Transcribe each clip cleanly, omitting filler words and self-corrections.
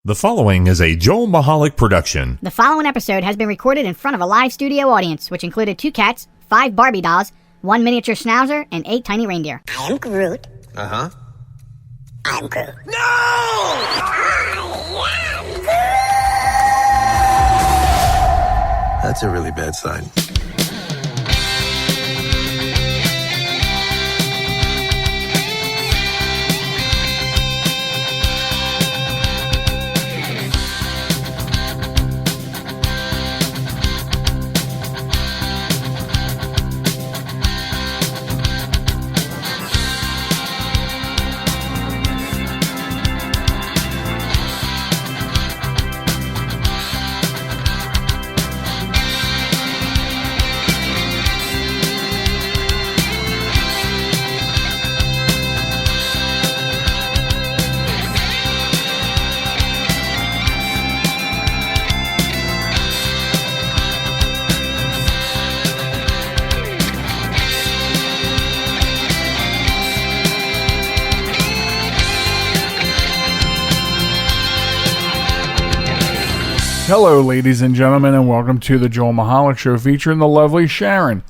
The following is a Joel Michalec production. The following episode has been recorded in front of a live studio audience, which included 2 cats, 5 Barbie dolls, 1 miniature schnauzer, and 8 tiny reindeer. I am Groot. Uh-huh. I'm Groot. No! I am Groot. That's a really bad sign. Hello, ladies and gentlemen, and welcome to the Joel Michalec Show featuring the lovely Sharen.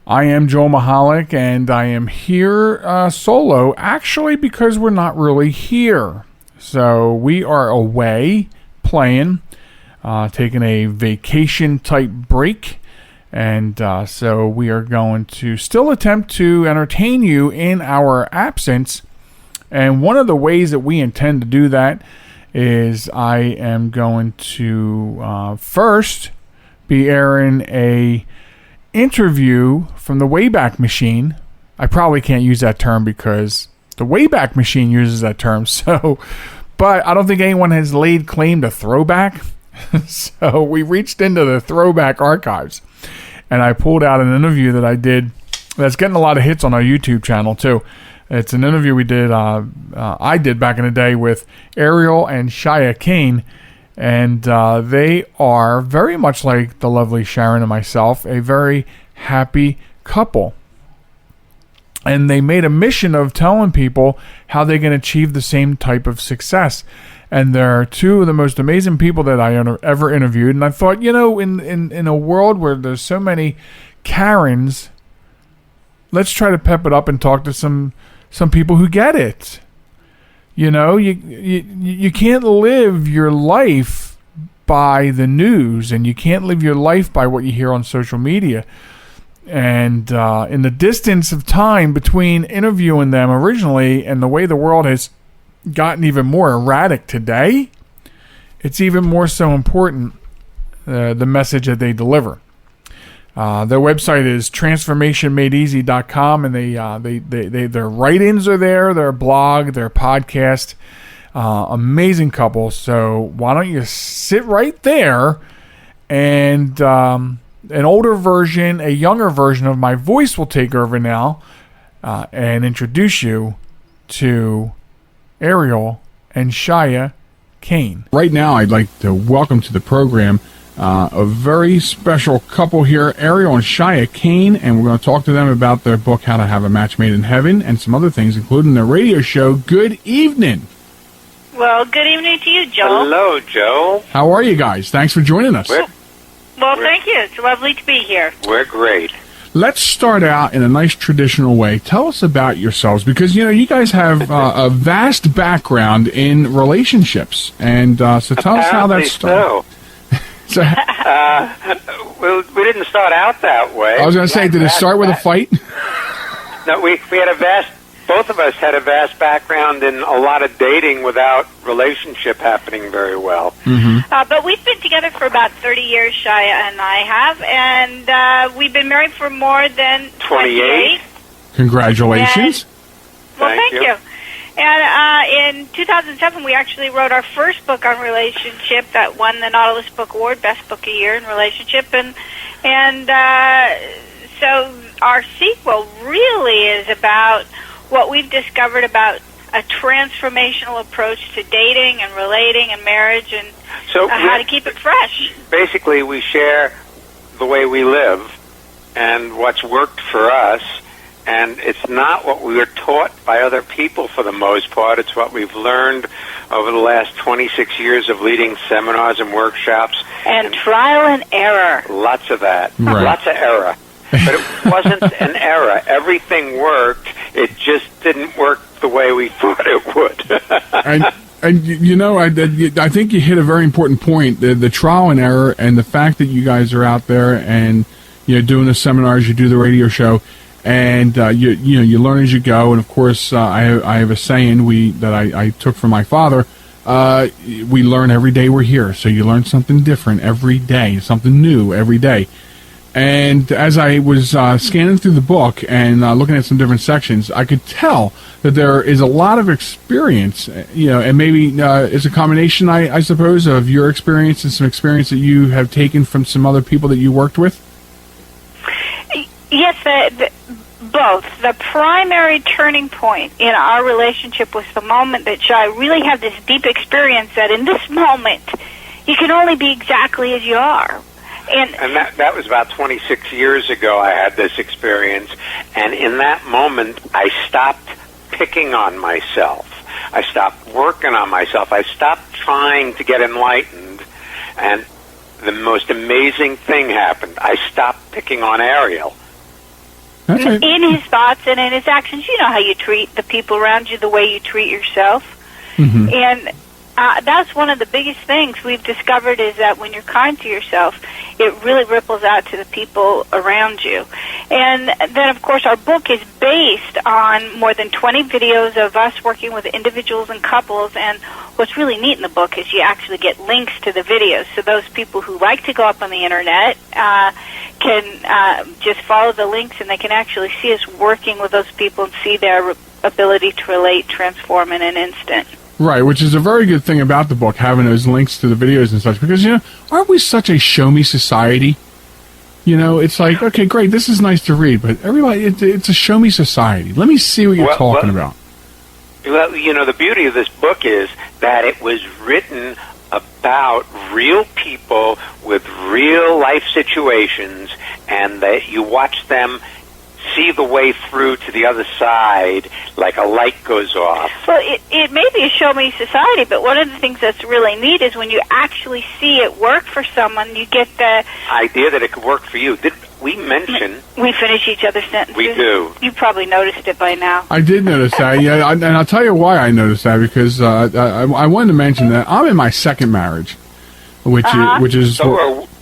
I am Joel Michalec, and I am here solo, actually, because we're not really here. So we are away playing, taking a vacation-type break, and so we are going to still attempt to entertain you in our absence. And one of the ways that we intend to do that is I am going to first be airing a interview from the Wayback Machine. I probably can't use that term because the Wayback Machine uses that term. So, but I don't think anyone has laid claim to throwback. So we reached into the throwback archives, and I pulled out an interview that I did that's getting a lot of hits on our YouTube channel too. It's an interview we did, I did back in the day with Ariel and Shya Kane, and they are very much like the lovely Sharen and myself, a very happy couple. And they made a mission of telling people how they can achieve the same type of success. And they're 2 of the most amazing people that I ever interviewed. And I thought, you know, in a world where there's so many Karens, let's try to pep it up and talk to some people who get it. You know, you can't live your life by the news, and you can't live your life by what you hear on social media. And in the distance of time between interviewing them originally and the way the world has gotten even more erratic today, it's even more so important, the message that they deliver. Their website is transformationmadeeasy.com, and their write-ins are there, their blog, their podcast. Amazing couple. So why don't you sit right there, and an older version, a younger version of my voice will take over now and introduce you to Ariel and Shya Kane. Right now, I'd like to welcome to the program a very special couple here, Ariel and Shya Kane, and we're going to talk to them about their book, How to Have a Match Made in Heaven, and some other things, including their radio show. Good evening. Well, good evening to you, Joel. Hello, Joe. How are you guys? Thanks for joining us. Well, thank you. It's lovely to be here. We're great. Let's start out in a nice traditional way. Tell us about yourselves, because, you know, you guys have a vast background in relationships, and so tell us how that started. So, well, we didn't start out that way. I was going to say, did it start with a fight? No, we had both of us had a vast background in a lot of dating without relationship happening very well. Mm-hmm. But we've been together for about 30 years, Shya and I have, and we've been married for more than 28. Congratulations. Thank you. And in 2007, we actually wrote our first book on relationship that won the Nautilus Book Award, Best Book a Year in Relationship. And so our sequel really is about what we've discovered about a transformational approach to dating and relating and marriage, and so how to keep it fresh. Basically, we share the way we live and what's worked for us. And it's not what we were taught by other people for the most part. It's what we've learned over the last 26 years of leading seminars and workshops. And trial and error. Lots of that. Right. Lots of error. But it wasn't an error. Everything worked. It just didn't work the way we thought it would. And you know, I think you hit a very important point, the trial and error, and the fact that you guys are out there and doing the seminars, you do the radio show, and you learn as you go. And of course, I have a saying that I took from my father. We learn every day we're here, so you learn something different every day, something new every day. And as I was scanning through the book and looking at some different sections, I could tell that there is a lot of experience, and maybe it's a combination, I suppose, of your experience and some experience that you have taken from some other people that you worked with? Yes, both. The primary turning point in our relationship was the moment that I really had this deep experience that in this moment, you can only be exactly as you are. And that was about 26 years ago I had this experience, and in that moment I stopped picking on myself. I stopped working on myself. I stopped trying to get enlightened, and the most amazing thing happened. I stopped picking on Ariel. Okay. In his thoughts and in his actions. You know how you treat the people around you the way you treat yourself. Mm-hmm. And that's one of the biggest things we've discovered is that when you're kind to yourself, it really ripples out to the people around you. And then, of course, our book is based on more than 20 videos of us working with individuals and couples. And what's really neat in the book is you actually get links to the videos. So those people who like to go up on the Internet can just follow the links, and they can actually see us working with those people and see their ability to relate, transform in an instant. Right, which is a very good thing about the book, having those links to the videos and such, because, aren't we such a show-me society? It's like, okay, great, this is nice to read, but everybody, it's a show-me society. Let me see what you're talking about. Well, the beauty of this book is that it was written about real people with real life situations, and that you watch them see the way through to the other side, like a light goes off. Well, it may be a show-me society, but one of the things that's really neat is when you actually see it work for someone, you get the idea that it could work for you. Did we mention... We finish each other's sentences? We do. You probably noticed it by now. I did notice that, yeah, and I'll tell you why I noticed that, because I wanted to mention that I'm in my second marriage, which is...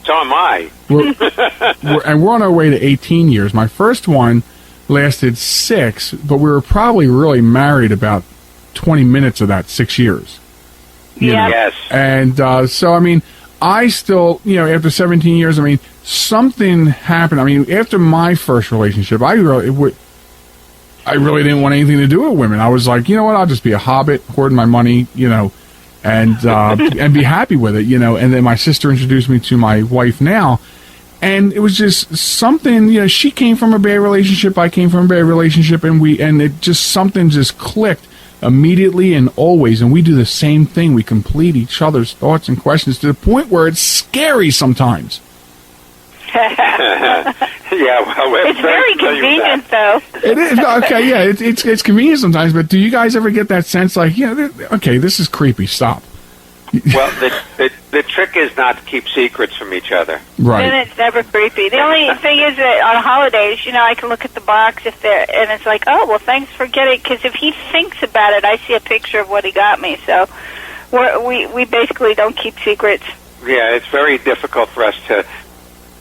So am I. And we're on our way to 18 years. My first one lasted 6, but we were probably really married about 20 minutes of that 6 years. Yeah. Yes. And so, I mean, I still, after 17 years, something happened. After my first relationship, I really didn't want anything to do with women. I was like, you know what, I'll just be a hobbit, hoarding my money, and be happy with it, And then my sister introduced me to my wife now, and it was just something. She came from a bad relationship, I came from a bad relationship, and it just something just clicked immediately and always. And we do the same thing. We complete each other's thoughts and questions to the point where it's scary sometimes. Yeah, well, it's very convenient, though. It is okay. Yeah, it's convenient sometimes. But do you guys ever get that sense, like, okay, this is creepy? Stop. Well, the trick is not to keep secrets from each other. Right. And it's never creepy. The only thing is that on holidays, I can look at the box and it's like, oh, well, thanks for getting. Because if he thinks about it, I see a picture of what he got me. So we basically don't keep secrets. Yeah, it's very difficult for us to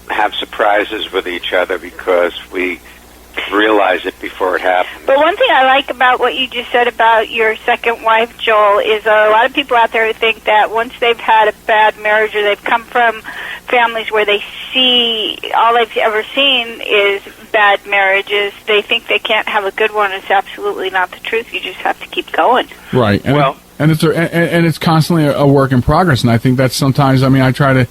have surprises with each other because we realize it before it happens. But one thing I like about what you just said about your second wife, Joel, is a lot of people out there who think that once they've had a bad marriage or they've come from families where they see all they've ever seen is bad marriages, they think they can't have a good one. It's absolutely not the truth. You just have to keep going. Right. And and it's constantly a work in progress, and I think that's sometimes, I try to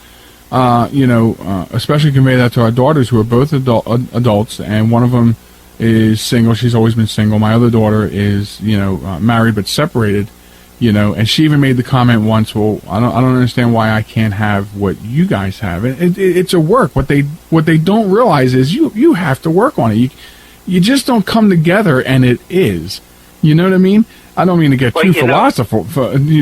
especially convey that to our daughters, who are both adults, and one of them is single. She's always been single. My other daughter is, married but separated, and she even made the comment once, well, I don't understand why I can't have what you guys have. And it's a work. What they don't realize is you have to work on it. You just don't come together and it is. You know what I mean? I don't mean to get too philosophical,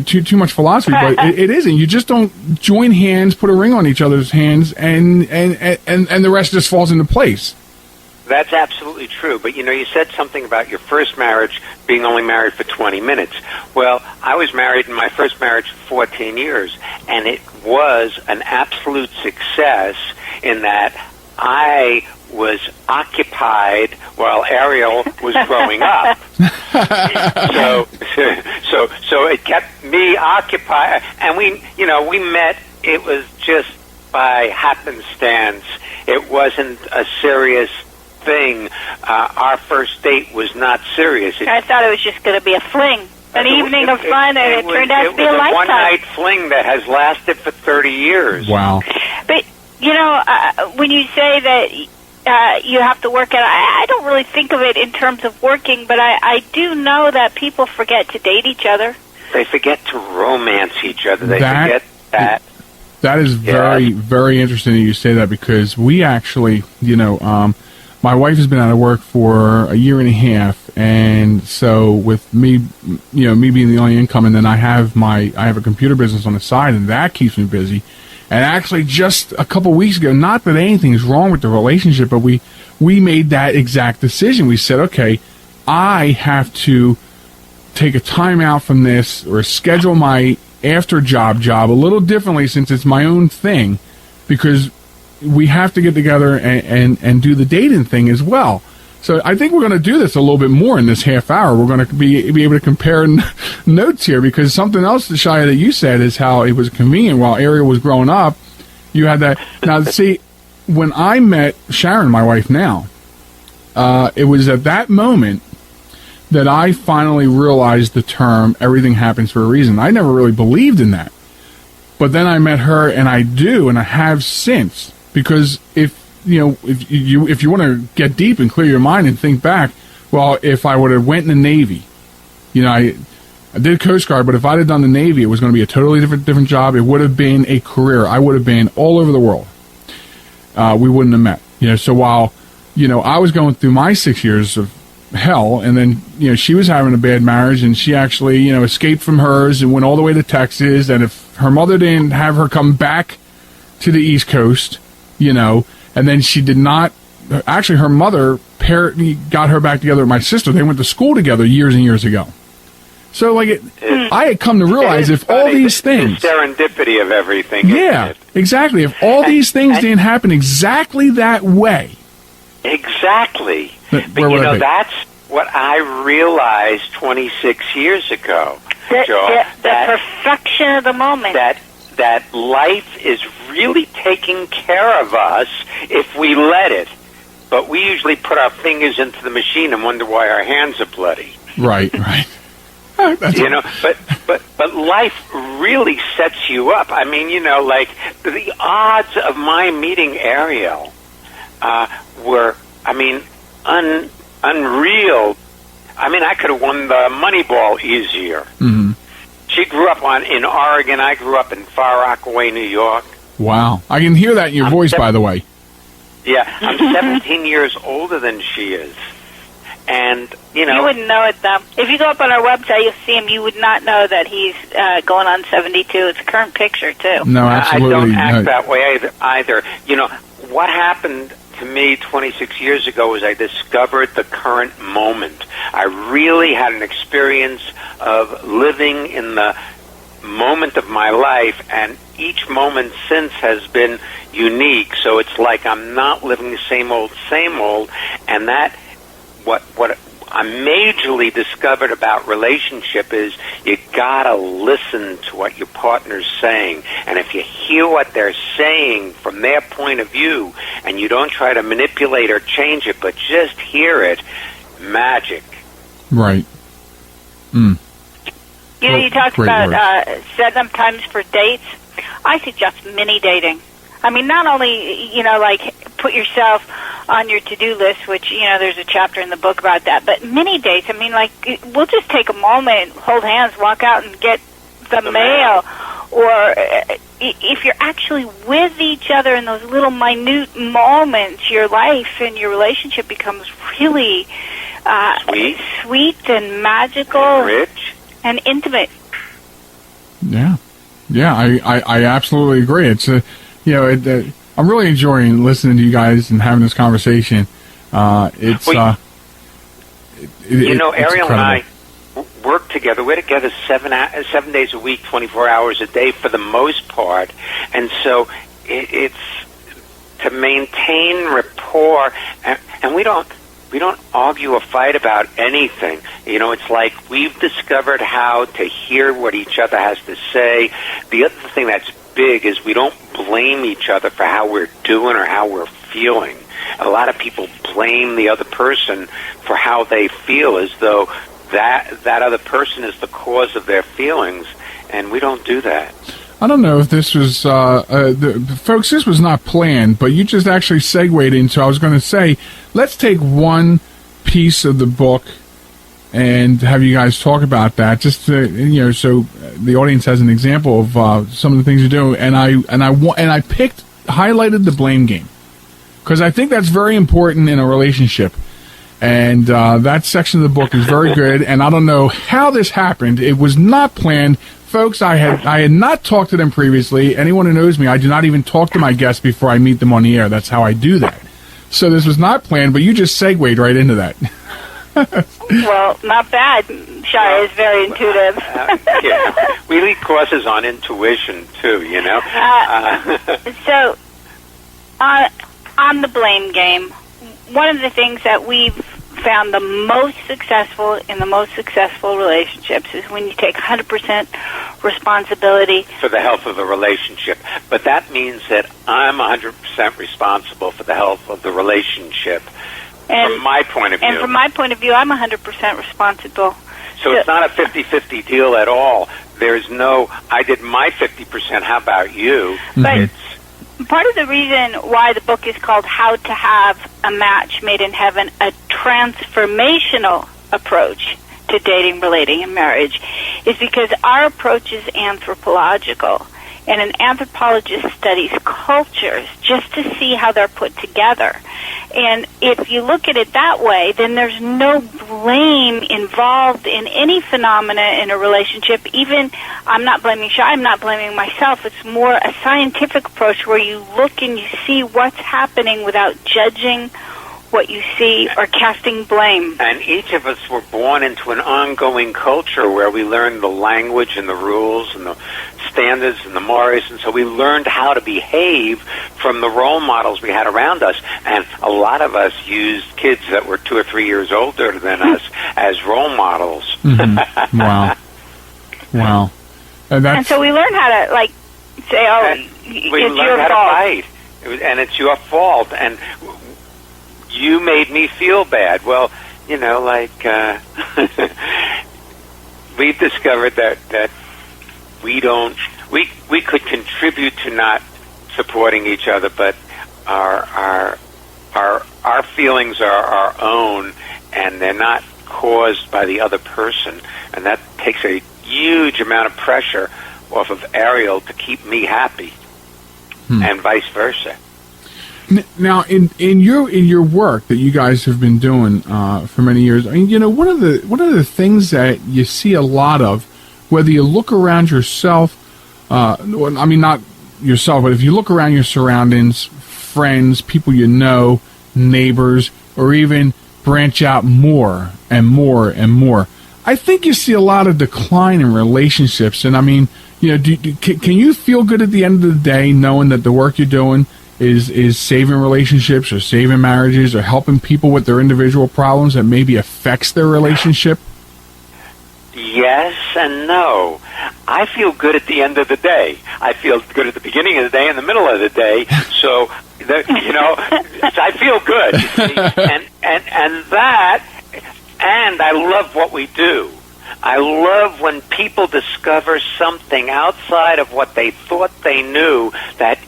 too much philosophy, but it isn't. You just don't join hands, put a ring on each other's hands, and the rest just falls into place. That's absolutely true. But, you said something about your first marriage being only married for 20 minutes. Well, I was married in my first marriage for 14 years, and it was an absolute success in that I was occupied while Ariel was growing up. So it kept me occupied. And we met, it was just by happenstance. It wasn't a serious thing. Our first date was not serious. I thought it was just going to be a fling, an evening of fun, and it turned out to be a lifetime. It was a one-night fling that has lasted for 30 years. Wow. But, when you say that you have to work at it, I don't really think of it in terms of working, but I do know that people forget to date each other. They forget to romance each other. They forget that. That is very, very interesting that you say that, because we actually, my wife has been out of work for a year and a half, and so with me, me being the only income, and then I have a computer business on the side, and that keeps me busy. And actually, just a couple weeks ago, not that anything's wrong with the relationship, but we made that exact decision. We said, okay, I have to take a time out from this, or schedule my after job a little differently, since it's my own thing, because we have to get together and do the dating thing as well. So I think we're going to do this a little bit more in this half hour. We're going to be able to compare notes here, because something else, Shya, that you said is how it was convenient while Ariel was growing up. You had that. Now, see, when I met Sharen, my wife now, it was at that moment that I finally realized the term "everything happens for a reason." I never really believed in that. But then I met her, and I do, and I have since. Because if you want to get deep and clear your mind and think back, well, if I would have went in the Navy, I did Coast Guard, but if I'd have done the Navy, it was going to be a totally different job. It would have been a career. I would have been all over the world. We wouldn't have met. So while I was going through my 6 years of hell, and then she was having a bad marriage, and she actually escaped from hers and went all the way to Texas. And if her mother didn't have her come back to the East Coast, and then she did not. Actually, her mother got her back together with my sister. They went to school together years and years ago. So, I had come to realize if all these things, the serendipity of everything. Yeah, exactly. If all these things didn't happen exactly that way, exactly. But that's what I realized 26 years ago. The perfection of the moment. That life is really taking care of us if we let it. But we usually put our fingers into the machine and wonder why our hands are bloody. Right. But life really sets you up. I mean, the odds of my meeting Ariel were, unreal. I could have won the Moneyball easier. Mm-hmm. She grew up in Oregon. I grew up in Far Rockaway, New York. Wow. I can hear that in your voice, by the way. Yeah, I'm 17 years older than she is. And, You wouldn't know it, though. If you go up on our website, you'll see him. You would not know that he's going on 72. It's a current picture, too. No, absolutely. I don't act that way either. What happened to me 26 years ago was I discovered the current moment. I really had an experience of living in the moment of my life, and each moment since has been unique. So it's like I'm not living the same old, and that what I majorly discovered about relationship is you gotta listen to what your partner's saying. And if you hear what they're saying from their point of view, and you don't try to manipulate or change it, but just hear it, magic. Right. You talked about setting up times for dates. I suggest mini dating. Not only, put yourself on your to-do list, which, there's a chapter in the book about that, but mini dates, we'll just take a moment, hold hands, walk out and get the mail. Or if you're actually with each other in those little minute moments, your life and your relationship becomes really sweet and magical, rich, and intimate. Yeah, I absolutely agree. It's I'm really enjoying listening to you guys and having this conversation. Ariel and I work together. We're together 7 days a week, 24 hours a day for the most part, and so it's to maintain rapport, and we don't argue or fight about anything. It's like we've discovered how to hear what each other has to say. The other thing that's big is we don't blame each other for how we're doing or how we're feeling. A lot of people blame the other person for how they feel, as though that other person is the cause of their feelings, and we don't do that. I don't know if this was, folks, this was not planned, but you just actually segued into, I was going to say, let's take one piece of the book and have you guys talk about that, just to, so the audience has an example of some of the things you do. And I highlighted the blame game, because I think that's very important in a relationship. And that section of the book is very good. And I don't know how this happened. It was not planned. Folks, I had not talked to them previously. Anyone who knows me, I do not even talk to my guests before I meet them on the air. That's how I do that. So this was not planned, but you just segued right into that. Well, not bad. Shya is very intuitive. Yeah. We lead courses on intuition, too, So, on the blame game, one of the things that we've found the most successful in the most successful relationships is when you take 100% responsibility for the health of the relationship. But that means that I'm 100% responsible for the health of the relationship, from my point of view. And from my point of view, I'm 100% responsible. So it's not a 50-50 deal at all. There's no, I did my 50%, how about you? But part of the reason why the book is called How to Have a Match Made in Heaven, a transformational approach to dating, relating, and marriage, is because our approach is anthropological. And an anthropologist studies cultures just to see how they're put together. And if you look at it that way, then there's no blame involved in any phenomena in a relationship. Even, I'm not blaming Shya, I'm not blaming myself. It's more a scientific approach where you look and you see what's happening without judging what you see or casting blame. And each of us were born into an ongoing culture where we learned the language and the rules and the standards and the mores, and so we learned how to behave from the role models we had around us. And a lot of us used kids that were 2 or 3 years older than us as role models. Mm-hmm. Wow. And so we learned how to, say, we it's learned your how fault. to fight. And it's your fault. And you made me feel bad. Well, we've discovered that we could contribute to not supporting each other, but our feelings are our own, and they're not caused by the other person, and that takes a huge amount of pressure off of Ariel to keep me happy, and vice versa. Now, in your work that you guys have been doing for many years, I mean, one of the things that you see a lot of, whether you look around yourself, not yourself, but if you look around your surroundings, friends, people you know, neighbors, or even branch out more and more and more, I think you see a lot of decline in relationships. And I mean, can you feel good at the end of the day knowing that the work you're doing is saving relationships or saving marriages or helping people with their individual problems that maybe affects their relationship? Yes and no. I feel good at the end of the day. I feel good at the beginning of the day and the middle of the day. So, I feel good. And I love what we do. I love when people discover something outside of what they thought they knew that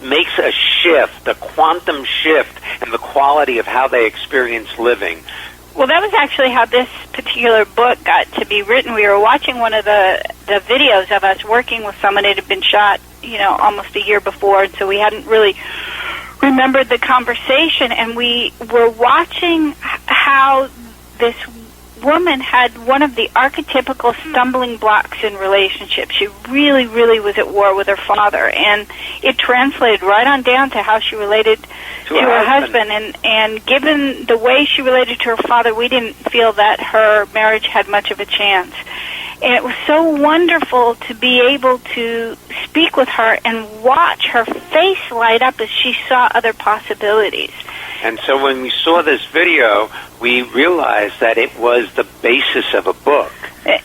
makes a shift, a quantum shift in the quality of how they experience living. Well, that was actually how this particular book got to be written. We were watching one of the videos of us working with someone that had been shot, almost a year before, and so we hadn't really remembered the conversation, and we were watching how this woman had one of the archetypical stumbling blocks in relationships. She really, really was at war with her father, and it translated right on down to how she related to her husband. And given the way she related to her father, we didn't feel that her marriage had much of a chance. And it was so wonderful to be able to speak with her and watch her face light up as she saw other possibilities. And so when we saw this video, we realized that it was the basis of a book.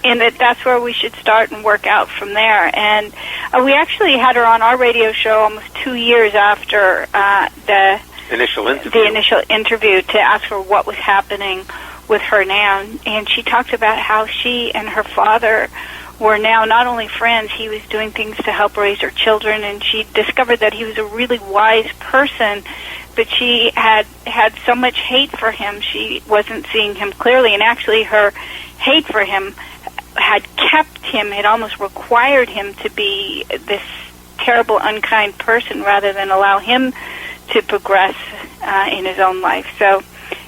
And that's where we should start and work out from there. And we actually had her on our radio show almost 2 years after the initial interview to ask her what was happening with her now. And she talked about how she and her father were now not only friends, he was doing things to help raise her children, and she discovered that he was a really wise person, but she had so much hate for him, she wasn't seeing him clearly, and actually her hate for him had kept him, had almost required him to be this terrible, unkind person rather than allow him to progress in his own life. So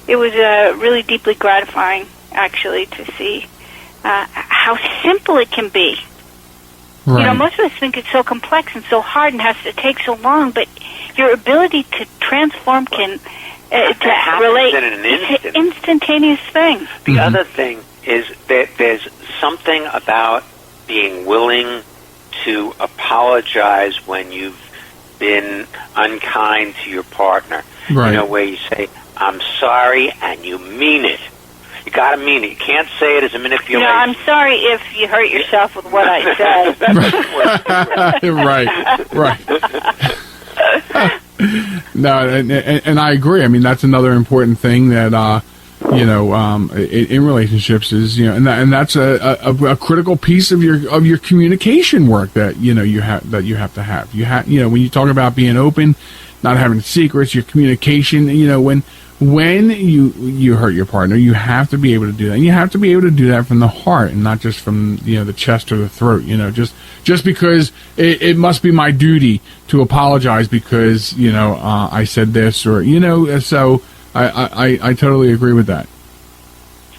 it was really deeply gratifying, actually, to see how simple it can be. Right. You know, most of us think it's so complex and so hard and has to take so long, but your ability to transform can to relate. It's an instantaneous thing. The other thing is that there's something about being willing to apologize when you've been unkind to your partner. Right. You know, where you say, "I'm sorry," and you mean it. You got to mean it. You can't say it as a manipulation. You know, I'm sorry if you hurt yourself with what I said. Right. No, and I agree. I mean, that's another important thing that in relationships is, and that's a critical piece of your communication work that you have to have. When you talk about being open, not having secrets, your communication. When you hurt your partner, you have to be able to do that. And you have to be able to do that from the heart and not just from the chest or the throat. Just because it must be my duty to apologize because I said this or So I totally agree with that.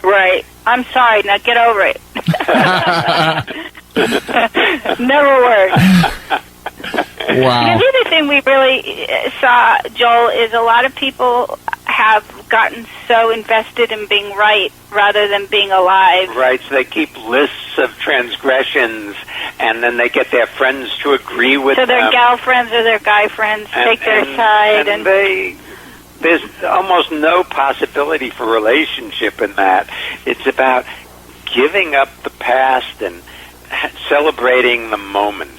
Right. I'm sorry. Now get over it. Never worked. Wow. The other thing we really saw, Joel, is a lot of people have gotten so invested in being right rather than being alive. Right, so they keep lists of transgressions, and then they get their friends to agree with them. So their gal friends or their guy friends take their side. And there's almost no possibility for relationship in that. It's about giving up the past and celebrating the moment.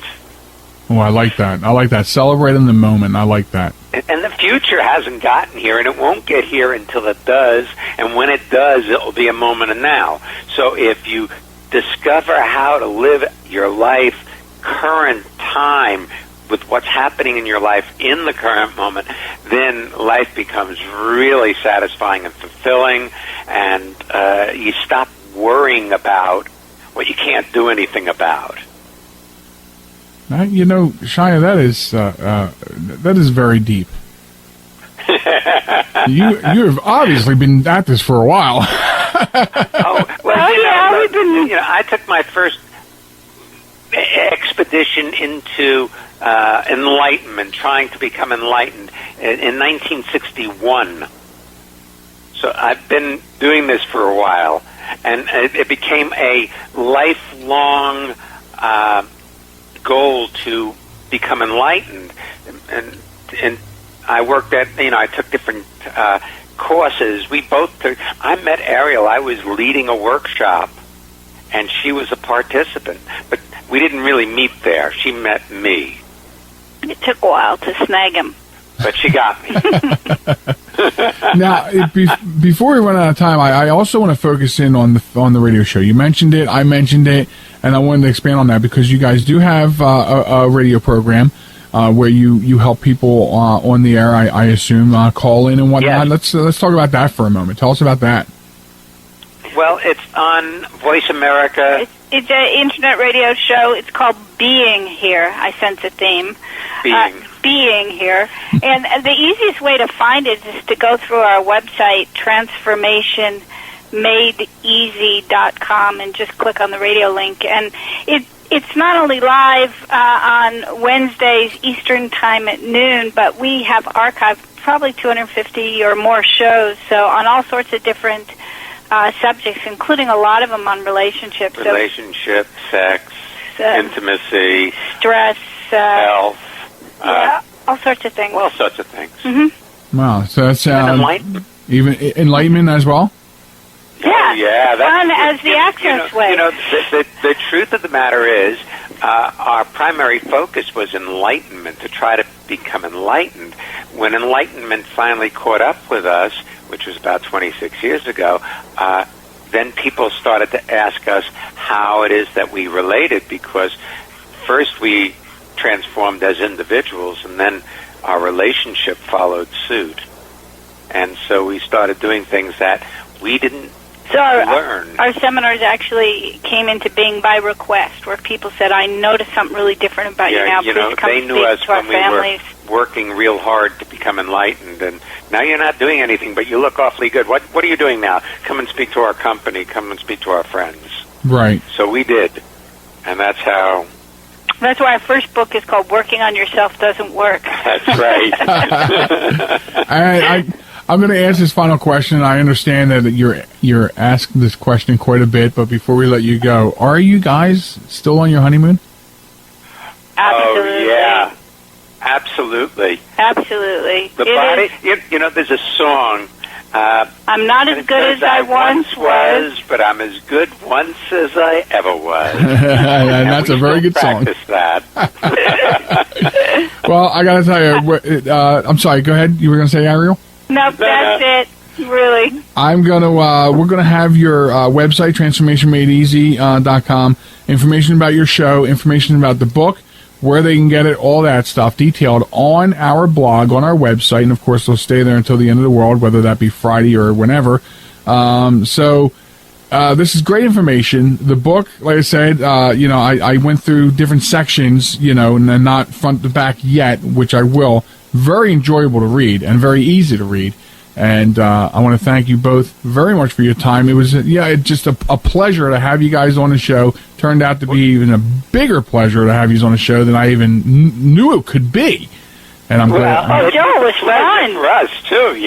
Oh, I like that. Celebrating the moment. I like that. And the future hasn't gotten here, and it won't get here until it does. And when it does, it will be a moment of now. So if you discover how to live your life current time with what's happening in your life in the current moment, then life becomes really satisfying and fulfilling, and you stop worrying about what you can't do anything about. Shia, that is very deep. You have obviously been at this for a while. I took my first expedition into enlightenment, trying to become enlightened, in 1961. So I've been doing this for a while, and it became a lifelong goal to become enlightened, and I worked at, I took different courses. We both took, I met Ariel, I was leading a workshop, and she was a participant, but we didn't really meet there. She met me. It took a while to snag him. But she got me. Now, before we run out of time, I also want to focus in on the radio show. You mentioned it, I mentioned it, and I wanted to expand on that because you guys do have a radio program where you help people on the air. I assume call in and whatnot. Yes. Let's talk about that for a moment. Tell us about that. Well, it's on Voice America. It's an internet radio show. It's called Being Here. I sense a theme. Being Here. And the easiest way to find it is to go through our website, transformation madeeasy.com and just click on the radio link. And it's not only live on Wednesdays Eastern Time at noon, but we have archived probably 250 or more shows, so on all sorts of different subjects, including a lot of them on relationships. Relationship, sex, intimacy, stress, health. All sorts of things. All sorts of things. Mm-hmm. Wow, so that's enlightenment. Even enlightenment as well? Yeah, yeah, fun as the access way. The truth of the matter is, our primary focus was enlightenment, to try to become enlightened. When enlightenment finally caught up with us, which was about 26 years ago, then people started to ask us how it is that we related, because first we transformed as individuals, and then our relationship followed suit. And so we started doing things that we didn't learn. Our seminars actually came into being by request, where people said, I noticed something really different about you now. Please come they knew us to our when we families. were working real hard to become enlightened, and now you're not doing anything, but you look awfully good. What are you doing now? Come and speak to our company. Come and speak to our friends. Right. So we did, and that's how... That's why our first book is called Working on Yourself Doesn't Work. That's right. I'm going to ask this final question. I understand that you're asked this question quite a bit, but before we let you go, are you guys still on your honeymoon? Absolutely. Oh, yeah. Absolutely. Absolutely. The body, there's a song. I'm not as good as I once was, but I'm as good once as I ever was. And that's a very good song. Practice that. Well, I got to tell you, I'm sorry, go ahead. You were going to say, Ariel? Nope, that's it. Really. We're gonna have your website, transformationmadeeasy.com, information about your show, information about the book, where they can get it, all that stuff detailed on our blog, on our website, and of course they'll stay there until the end of the world, whether that be Friday or whenever. This is great information. The book, like I said, I went through different sections, and then not front to back yet, which I will. Very enjoyable to read and very easy to read. And I want to thank you both very much for your time. It was just a pleasure to have you guys on the show. Turned out to be even a bigger pleasure to have you on the show than I even knew it could be. And I'm glad. Joe, it was fun for us too,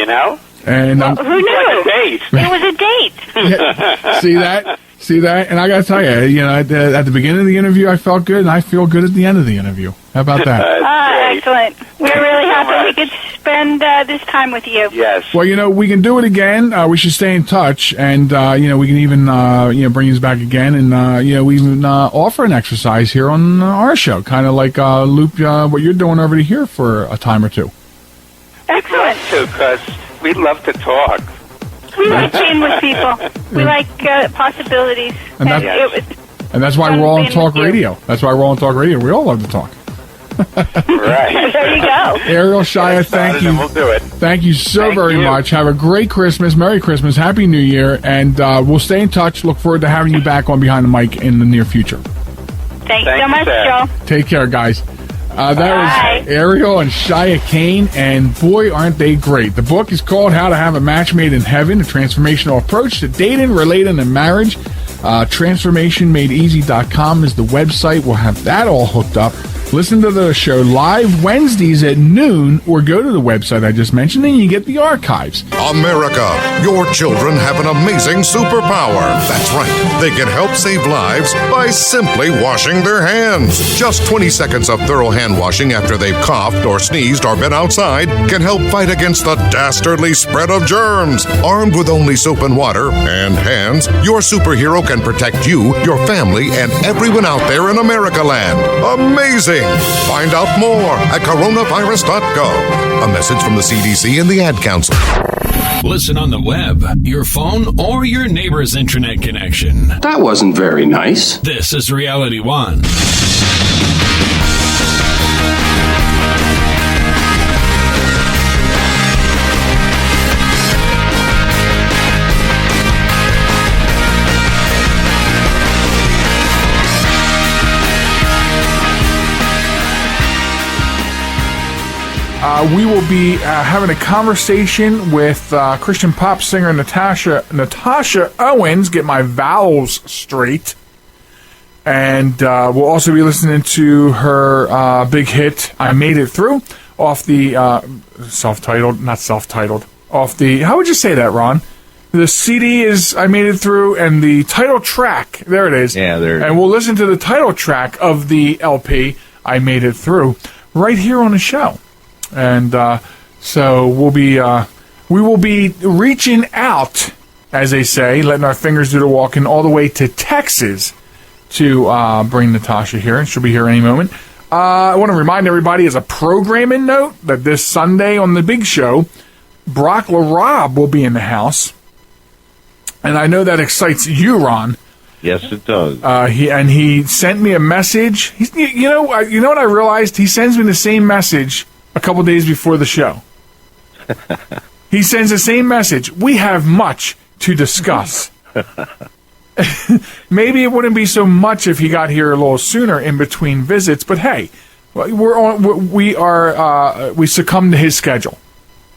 And who knew? It was a date. It was a date. See that? And I got to tell you, at the beginning of the interview, I felt good, and I feel good at the end of the interview. How about that? Excellent. We're really happy we could spend this time with you. Yes. Well, we can do it again. We should stay in touch, and we can even bring you back again, and we even offer an exercise here on our show, kind of like loop what you're doing over here for a time or two. Excellent. Because we love to talk. We like being with people. We like possibilities. And that's why we're all on talk radio. That's why we're all on talk radio. We all love to talk. Right. There you go. Ariel Shya, thank you. We'll do it. Thank you so very much. Have a great Christmas. Merry Christmas. Happy New Year. And we'll stay in touch. Look forward to having you back on Behind the Mic in the near future. Thanks so much, Joe. Take care, guys. That was Ariel and Shya Kane, and boy, aren't they great. The book is called How to Have a Match Made in Heaven, a transformational approach to dating, relating, and marriage. Transformationmadeeasy.com is the website. We'll have that all hooked up. Listen to the show live Wednesdays at noon, or go to the website I just mentioned, and you get the archives. America, your children have an amazing superpower. That's right. They can help save lives by simply washing their hands. Just 20 seconds of thorough hand washing after they've coughed or sneezed or been outside can help fight against the dastardly spread of germs. Armed with only soap and water and hands, your superhero can protect you, your family, and everyone out there in America land. Amazing! Find out more at coronavirus.gov. A message from the CDC and the Ad Council. Listen on the web, your phone, or your neighbor's internet connection. That wasn't very nice. This is Reality One. we will be having a conversation with Christian pop singer Natasha Owens. Get my vowels straight. And we'll also be listening to her big hit, I Made It Through, off the off the, how would you say that, Ron? The CD is I Made It Through, and the title track, there it is. Yeah, there it is. And we'll listen to the title track of the LP, I Made It Through, right here on the show. And so we will be reaching out, as they say, letting our fingers do the walking, all the way to Texas to bring Natasha here, and she'll be here any moment. I want to remind everybody, as a programming note, that this Sunday on the big show, Brock LaRob will be in the house, and I know that excites you, Ron. Yes, it does. He sent me a message. You know what I realized? He sends me the same message a couple days before the show. He sends the same message. We have much to discuss. Maybe it wouldn't be so much if he got here a little sooner in between visits, but hey, we succumb to his schedule.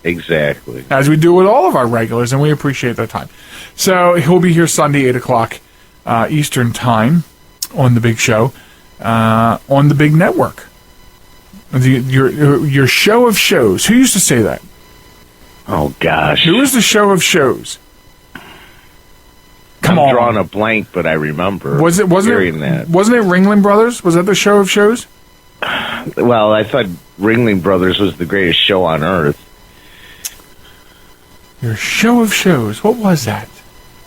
Exactly. As we do with all of our regulars, and we appreciate their time. So he'll be here Sunday, 8 o'clock Eastern Time on the big show, on the big network. Your show of shows. Who used to say that? Oh, gosh. Who was the show of shows? I'm drawing a blank, but I remember wasn't it Ringling Brothers? Was that the show of shows? Well, I thought Ringling Brothers was the greatest show on earth. Your show of shows. What was that?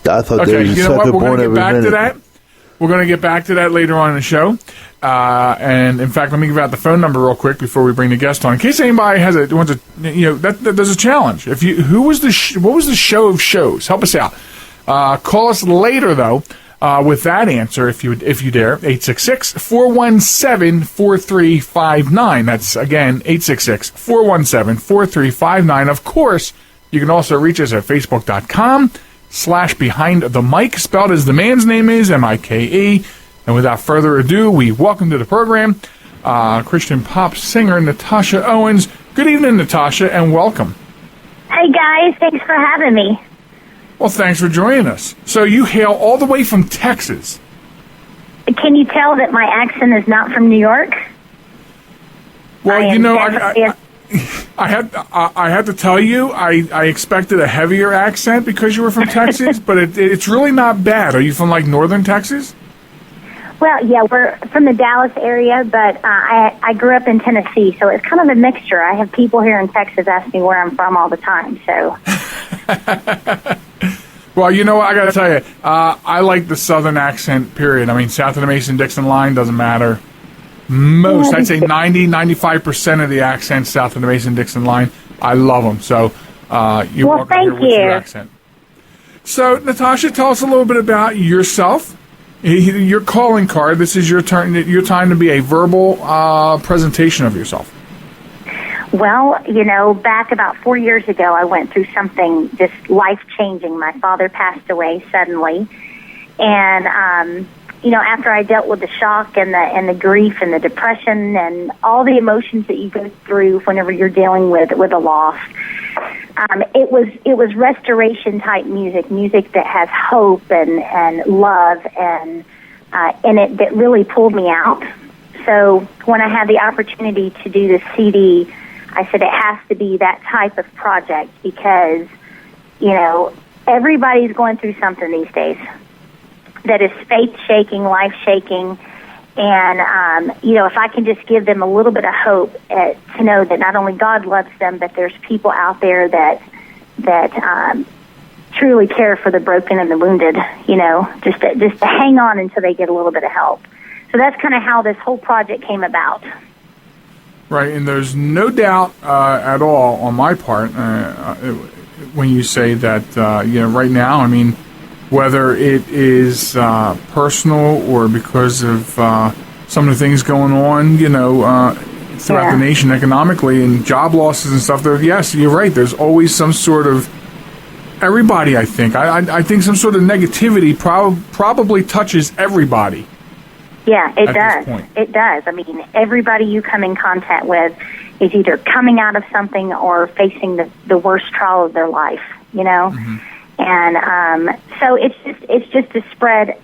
I thought there was a sucker born every minute. We're going to get back to that later on in the show. And in fact, let me give out the phone number real quick before we bring the guest on, in case anybody wants to. There's a challenge. What was the show of shows? Help us out. Call us later though with that answer if you dare. 866-417-4359. That's again 866-417-4359. Of course, you can also reach us at facebook.com/behindthemic, spelled as the man's name is, Mike. And without further ado, we welcome to the program Christian pop singer Natasha Owens. Good evening, Natasha, and welcome. Hey guys, thanks for having me. Well, thanks for joining us. So you hail all the way from Texas. Can you tell that my accent is not from New York? Well, I had to tell you, I expected a heavier accent because you were from Texas, but it's really not bad. Are you from, like, northern Texas? Well, yeah, we're from the Dallas area, but I grew up in Tennessee, so it's kind of a mixture. I have people here in Texas ask me where I'm from all the time, so... Well, you know what, I got to tell you, I like the southern accent, period. I mean, south of the Mason-Dixon line doesn't matter. I'd say 90-95% of the accents south of the Mason-Dixon line, I love them. So you're welcome here with your accent. So, Natasha, tell us a little bit about yourself. Your calling card. This is your turn. Your time to be a verbal presentation of yourself. Well, back about 4 years ago, I went through something just life-changing. My father passed away suddenly, and after I dealt with the shock and the grief and the depression and all the emotions that you go through whenever you're dealing with a loss, it was restoration type music that has hope and love and in it that really pulled me out. So when I had the opportunity to do this CD, I said it has to be that type of project because everybody's going through something these days that is faith-shaking, life-shaking, and, if I can just give them a little bit of hope to know that not only God loves them, but there's people out there that truly care for the broken and the wounded, just to hang on until they get a little bit of help. So that's kind of how this whole project came about. Right, and there's no doubt at all on my part when you say that, right now, I mean, whether it is personal or because of some of the things going on, throughout the nation economically and job losses and stuff. Yes, you're right. There's always some sort of everybody. I think some sort of negativity probably touches everybody. Yeah, it does. It does. I mean, everybody you come in contact with is either coming out of something or facing the worst trial of their life, you know? Mm-hmm. And so it's just to spread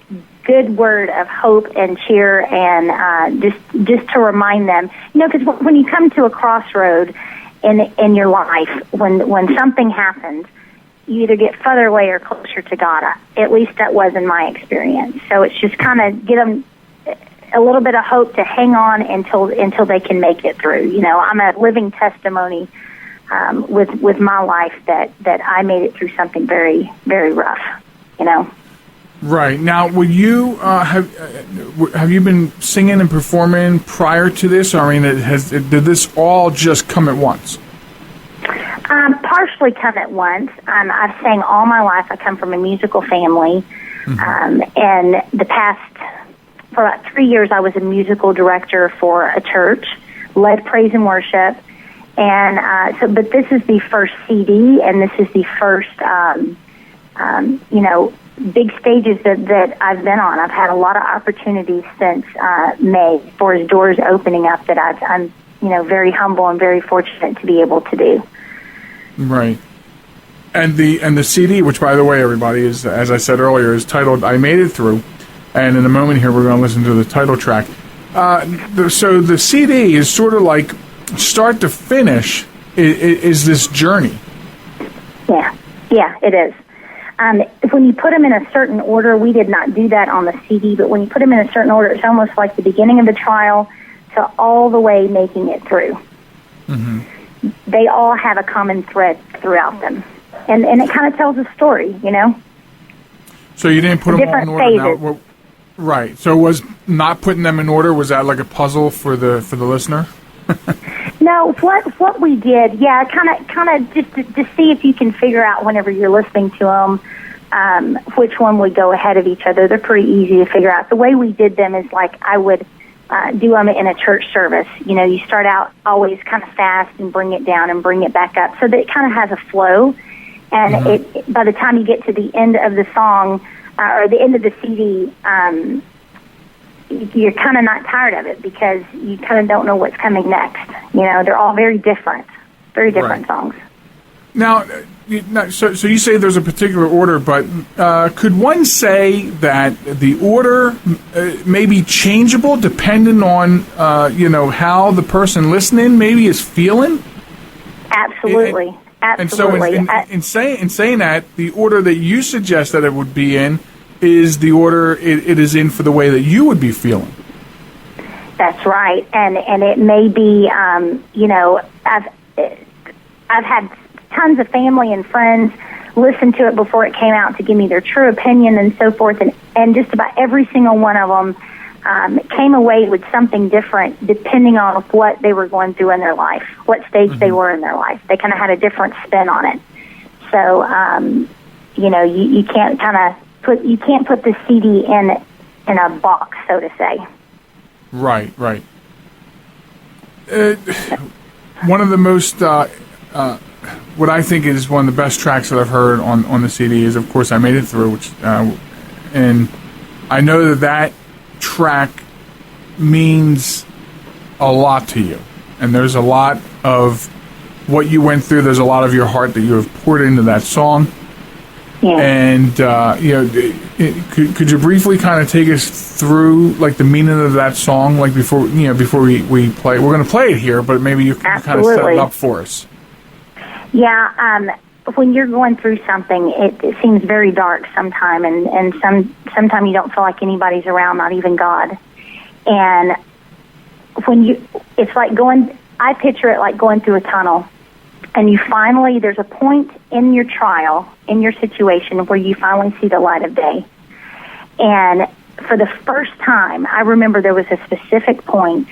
good word of hope and cheer, and just to remind them, you know, because when you come to a crossroad in your life, when something happens, you either get further away or closer to God. At least that was in my experience. So it's just kind of give them a little bit of hope to hang on until they can make it through. You know, I'm a living testimony with my life that I made it through something very, very rough, you know. Right. Now, would you have you been singing and performing prior to this? Or, I mean, did this all just come at once? Partially come at once. I've sang all my life. I come from a musical family. Mm-hmm. And for about 3 years, I was a musical director for a church, led praise and worship. And but this is the first CD, and this is the first, you know, big stages that I've been on. I've had a lot of opportunities since May for his doors opening up that I'm, you know, very humble and very fortunate to be able to do. Right. And the CD, which, by the way, everybody, is, as I said earlier, is titled "I Made It Through," and in a moment here we're going to listen to the title track. So the CD is sort of like start to finish is this journey. Yeah, it is. When you put them in a certain order, we did not do that on the CD, but when you put them in a certain order, it's almost like the beginning of the trial to all the way making it through. Mm-hmm. They all have a common thread throughout them. And it kind of tells a story, you know? So you didn't put them all in order now? Well, right. So was not putting them in order, was that like a puzzle for the listener? No, what we did, kind of just to see if you can figure out whenever you're listening to them, which one would go ahead of each other. They're pretty easy to figure out. The way we did them is like I would do them in a church service. You know, you start out always kind of fast and bring it down and bring it back up, so that it kind of has a flow. And mm-hmm. By the time you get to the end of the song or the end of the CD, you're kind of not tired of it because you kind of don't know what's coming next. You know, they're all very different songs. Now, so you say there's a particular order, but could one say that the order may be changeable depending on, you know, how the person listening maybe is feeling? Absolutely. Absolutely. And so in saying that, the order that you suggest that it would be in is the order it is in for the way that you would be feeling. That's right, and it may be, you know, I've had tons of family and friends listen to it before it came out to give me their true opinion and so forth, and just about every single one of them came away with something different depending on what they were going through in their life, what stage mm-hmm. they were in their life. They kind of had a different spin on it. So, you know, you can't put the CD in a box, so to say. Right. One of the most, what I think is one of the best tracks that I've heard on the CD is, of course, I Made It Through, which, and I know that track means a lot to you. And there's a lot of what you went through. There's a lot of your heart that you have poured into that song. Yeah. And, you know, could you briefly kind of take us through, like, the meaning of that song, like, before we play? We're going to play it here, but maybe you can kind of set it up for us. Yeah, when you're going through something, it seems very dark sometimes, and sometimes you don't feel like anybody's around, not even God. And it's like I picture it like going through a tunnel. And there's a point in your trial, in your situation, where you finally see the light of day. And for the first time, I remember there was a specific point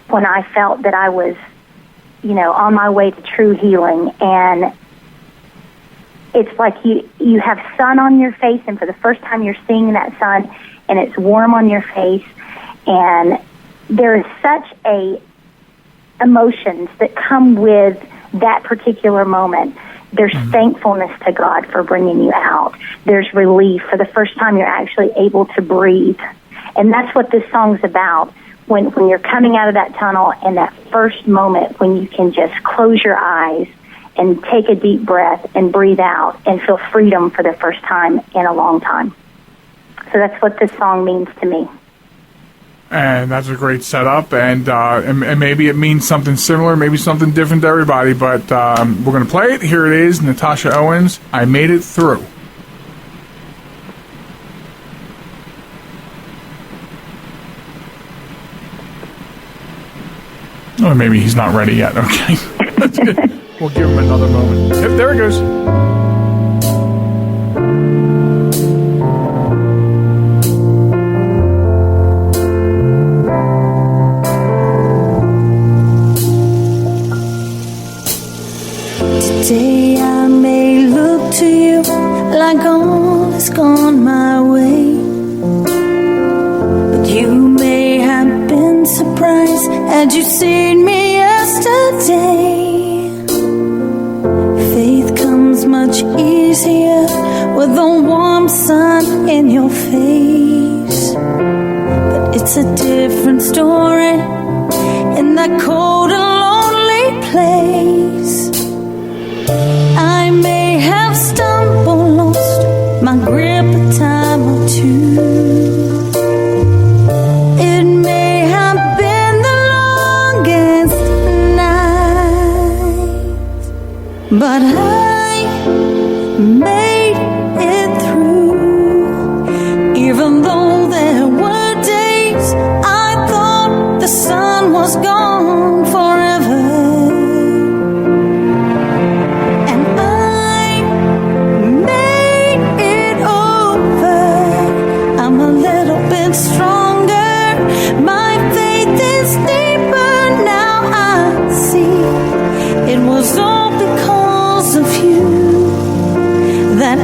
when I felt that I was, you know, on my way to true healing. And it's like you have sun on your face, and for the first time you're seeing that sun, and it's warm on your face. And there is such emotions that come with that particular moment. There's mm-hmm. thankfulness to God for bringing you out. There's relief. For the first time, you're actually able to breathe. And that's what this song's about. when you're coming out of that tunnel and that first moment when you can just close your eyes and take a deep breath and breathe out and feel freedom for the first time in a long time. So that's what this song means to me. And that's a great setup, and maybe it means something similar, maybe something different to everybody, but we're going to play it. Here it is, Natasha Owens, I Made It Through. Oh, maybe he's not ready yet. Okay. We'll give him another moment. Yep, there it goes. Today I may look to you like all has gone my way, but you may have been surprised had you seen me yesterday. Faith comes much easier with the warm sun in your face, but it's a different story in that cold and lonely place. I may have stumbled, lost my grip a time or two. It may have been the longest night, but I made it through. Even though there were days I thought the sun was gone forever. Stronger, my faith is deeper now. I see it was all because of you that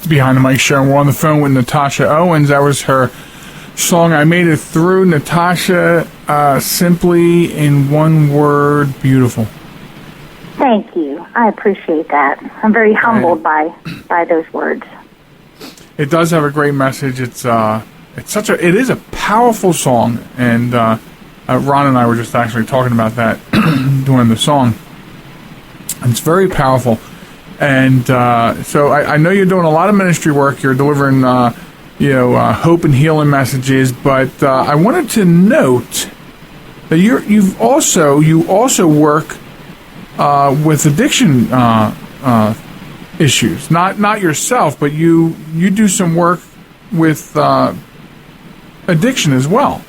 Behind the Mic Show. We're on the phone with Natasha Owens. That was her song, I Made It Through. Natasha, simply in one word, beautiful. Thank you. I appreciate that. I'm very humbled by those words. It does have a great message. It is a powerful song, and Ron and I were just actually talking about that during the song. It's very powerful. And so I know you're doing a lot of ministry work. You're delivering, hope and healing messages. But I wanted to note that you also work with addiction issues. Not yourself, but you do some work with addiction as well.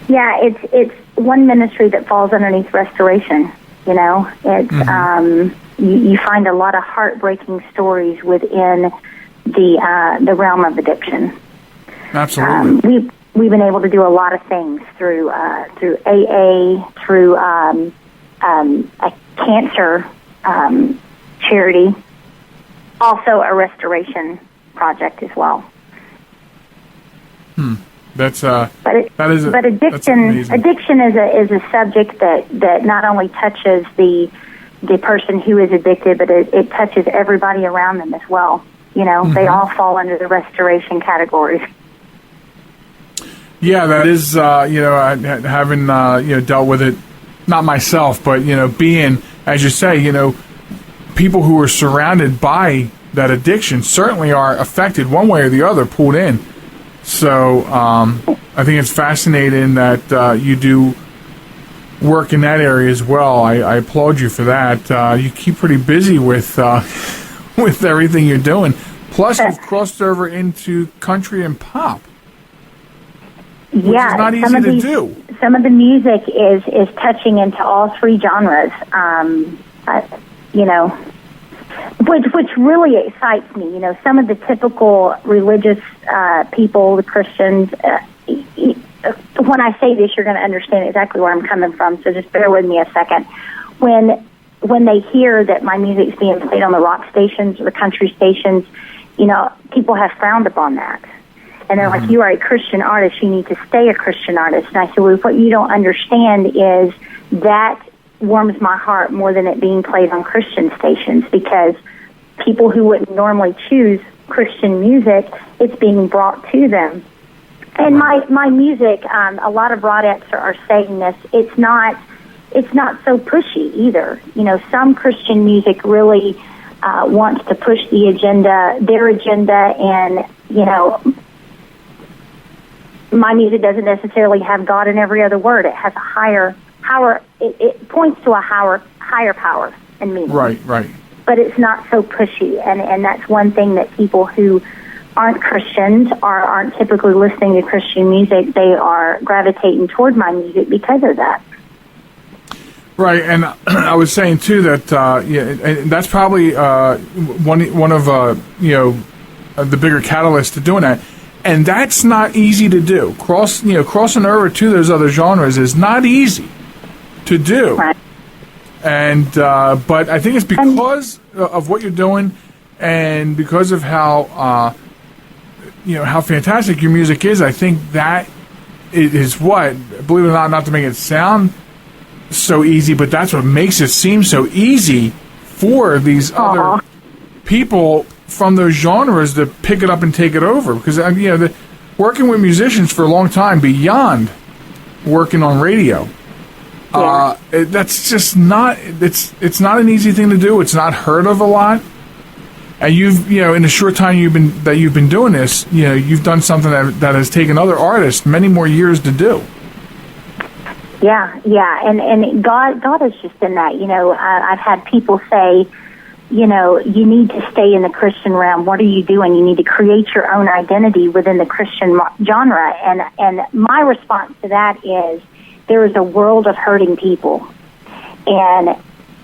Yeah, it's one ministry that falls underneath restoration. It's you find a lot of heartbreaking stories within the realm of addiction. Absolutely. We've been able to do a lot of things through AA, through a cancer charity, also a restoration project as well. That's addiction is a subject that not only touches the person who is addicted, but it touches everybody around them as well. They all fall under the restoration categories. Yeah, that is, having, dealt with it, not myself, but, being, as you say, people who are surrounded by that addiction certainly are affected one way or the other, pulled in. So I think it's fascinating that you do work in that area as well. I applaud you for that. You keep pretty busy with everything you're doing. Plus, you've crossed over into country and pop. Which is not easy to do. Some of the music is touching into all three genres. Which really excites me. Some of the typical religious people, the Christians. When I say this, you're going to understand exactly where I'm coming from. So just bear with me a second. When they hear that my music's being played on the rock stations or the country stations, people have frowned upon that. And they're like, you are a Christian artist, you need to stay a Christian artist. And I said, well, what you don't understand is that warms my heart more than it being played on Christian stations, because people who wouldn't normally choose Christian music, it's being brought to them. And my music, a lot of Rodettes are saying this, it's not so pushy either. Some Christian music really wants to push their agenda, and, my music doesn't necessarily have God in every other word. It has a higher power. It points to a higher power and meaning. Right. But it's not so pushy, and that's one thing that people who aren't Christians or aren't typically listening to Christian music, they are gravitating toward my music because of that. Right, and I was saying too that and that's probably one of the bigger catalysts to doing that. And that's not easy to do. Crossing over to those other genres is not easy to do. Right. And but I think it's because of what you're doing, and because of how how fantastic your music is. I think that is what, believe it or not to make it sound so easy, but that's what makes it seem so easy for these other people from those genres to pick it up and take it over. Because working with musicians for a long time, beyond working on radio, that's just not. It's not an easy thing to do. It's not heard of a lot. And you've in the short time you've been doing this, you've done something that has taken other artists many more years to do. Yeah, and God has just done that. I've had people say, you need to stay in the Christian realm. What are you doing? You need to create your own identity within the Christian genre. And my response to that is, there is a world of hurting people, and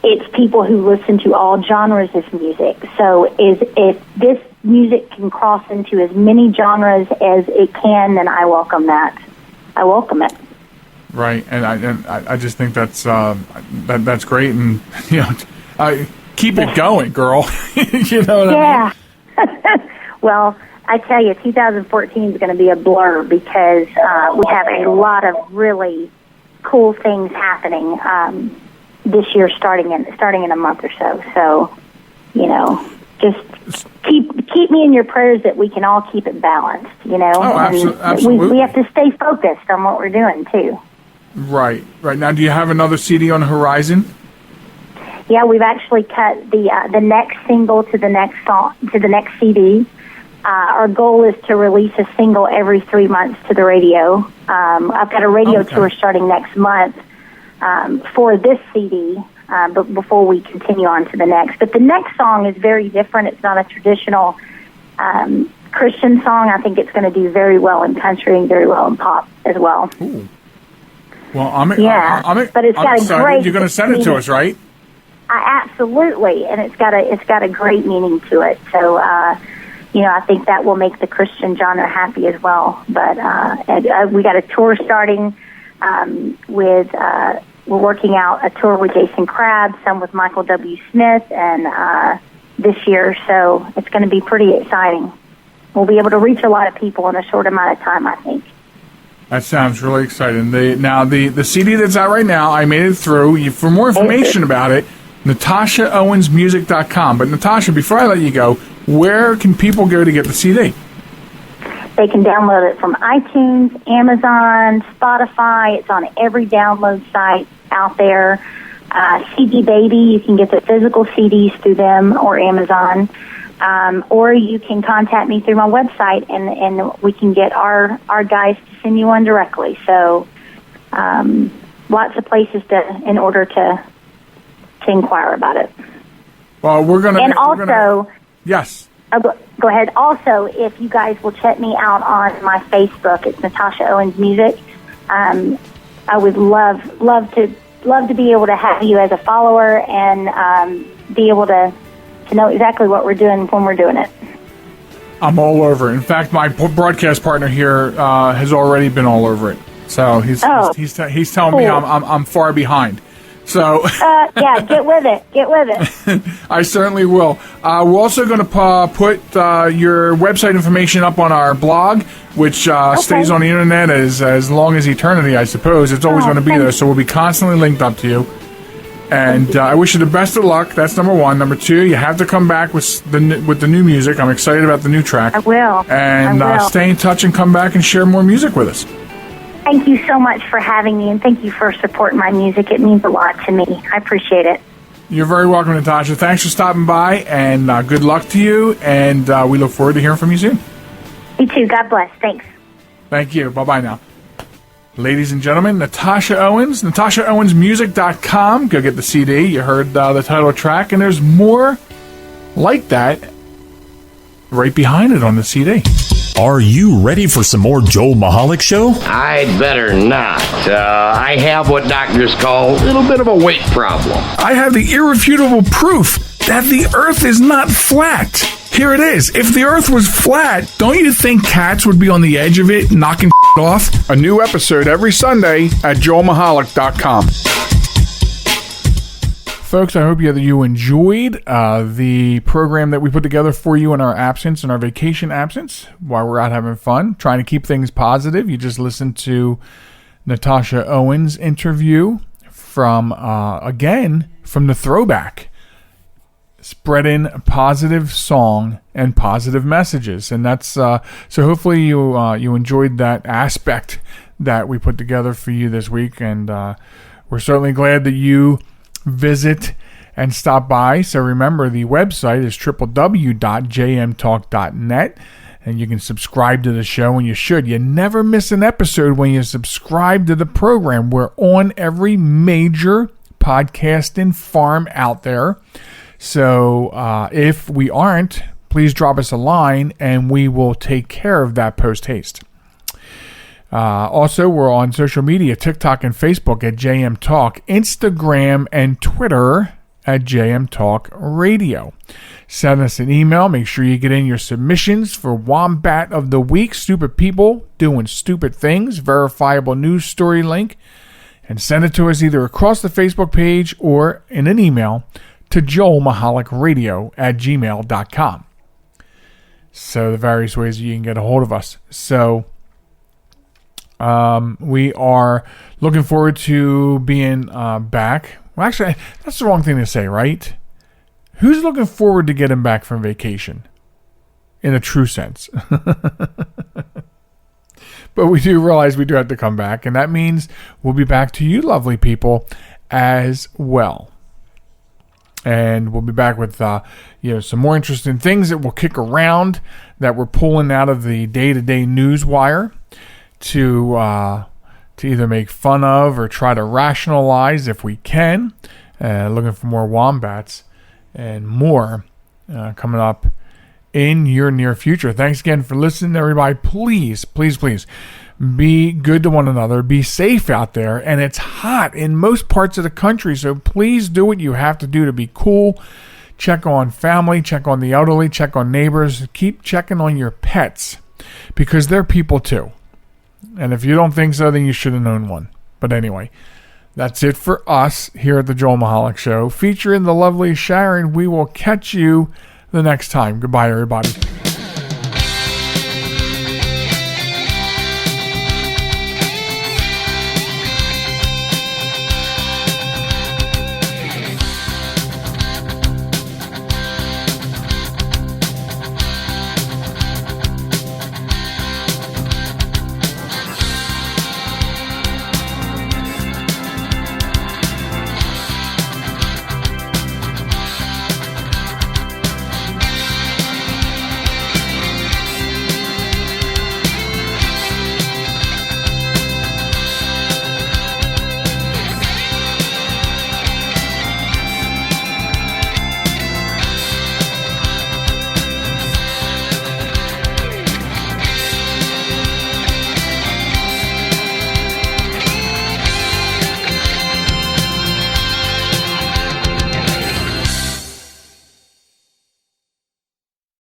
it's people who listen to all genres of music. So if this music can cross into as many genres as it can, then I welcome that. I welcome it. Right, and I just think that's great, and keep it going, girl. You know what I mean? Well, I tell you, 2014 is going to be a blur because we have a lot of really cool things happening this year, starting in a month or so. So, just keep me in your prayers that we can all keep it balanced. Absolutely. We have to stay focused on what we're doing too. Right now. Do you have another CD on the horizon? Yeah, we've actually cut the next single to the next song to the next CD. Our goal is to release a single every 3 months to the radio. I've got a radio tour starting next month for this CD, but before we continue on to the next. But the next song is very different. It's not a traditional Christian song. I think it's going to do very well in country and very well in pop as well. Ooh. Well, but it's got a great. You're going to send it to us, right? Absolutely, and it's got a great meaning to it. So. I think that will make the Christian genre happy as well. But we got a tour starting we're working out a tour with Jason Crabb, some with Michael W. Smith, and this year. So it's going to be pretty exciting. We'll be able to reach a lot of people in a short amount of time, I think. That sounds really exciting. The CD that's out right now, I made it through. For more information about it, NatashaOwensMusic.com. But Natasha, before I let you go, where can people go to get the CD? They can download it from iTunes, Amazon, Spotify. It's on every download site out there. CD Baby, you can get the physical CDs through them or Amazon. Or you can contact me through my website, and we can get our guys to send you one directly. So lots of places in order to inquire about it. Well, we're going to... And also... Yes. Go ahead. Also, if you guys will check me out on my Facebook, it's Natasha Owens Music. I would love to be able to have you as a follower and be able to know exactly what we're doing when we're doing it. I'm all over it. In fact, my broadcast partner here has already been all over it. So he's telling me I'm far behind. So yeah, get with it. I certainly will. We're also going to put your website information up on our blog, which stays on the internet as long as eternity, I suppose. It's always going to be there, so we'll be constantly linked up to you. And I wish you the best of luck. That's number one. Number two, you have to come back with the new music. I'm excited about the new track. I will. And stay in touch and come back and share more music with us. Thank you so much for having me, and thank you for supporting my music. It means a lot to me. I appreciate it. You're very welcome, Natasha. Thanks for stopping by, and good luck to you, and we look forward to hearing from you soon. You too. God bless. Thanks. Thank you. Bye-bye now. Ladies and gentlemen, Natasha Owens, NatashaOwensMusic.com. Go get the CD. You heard the title track, and there's more like that right behind it on the CD. Are you ready for some more Joel Michalec Show? I'd better not. I have what doctors call a little bit of a weight problem. I have the irrefutable proof that the Earth is not flat. Here it is. If the Earth was flat, don't you think cats would be on the edge of it, knocking off? A new episode every Sunday at joelmichalec.com. Folks, I hope you enjoyed the program that we put together for you in our absence, in our vacation absence, while we're out having fun, trying to keep things positive. You just listened to Natasha Owens' interview from the throwback, spreading a positive song and positive messages. And that's so hopefully you enjoyed that aspect that we put together for you this week. And we're certainly glad that you visit and stop by. So remember, the website is www.jmtalk.net, and you can subscribe to the show, and you should. You never miss an episode when you subscribe to the program. We're on every major podcasting farm out there. So if we aren't, please drop us a line, and we will take care of that post-haste. Also, we're on social media, TikTok and Facebook at JM Talk, Instagram and Twitter at JM Talk Radio. Send us an email. Make sure you get in your submissions for Wombat of the Week, Stupid People Doing Stupid Things, verifiable news story link, and send it to us either across the Facebook page or in an email to joelmichalecradio@gmail.com. So the various ways you can get a hold of us. So we are looking forward to being back. Well, actually, that's the wrong thing to say, right? Who's looking forward to getting back from vacation? In a true sense. But we do realize we do have to come back, and that means we'll be back to you lovely people as well. And we'll be back with some more interesting things that will kick around that we're pulling out of the day-to-day news wire to either make fun of or try to rationalize if we can. Looking for more wombats and more coming up in your near future. Thanks again for listening, everybody. Please, please, please be good to one another. Be safe out there. And it's hot in most parts of the country, so please do what you have to do to be cool. Check on family, check on the elderly, check on neighbors. Keep checking on your pets because they're people too. And if you don't think so, then you should have known one. But anyway, that's it for us here at the Joel Michalec Show. Featuring the lovely Sharen. We will catch you the next time. Goodbye, everybody.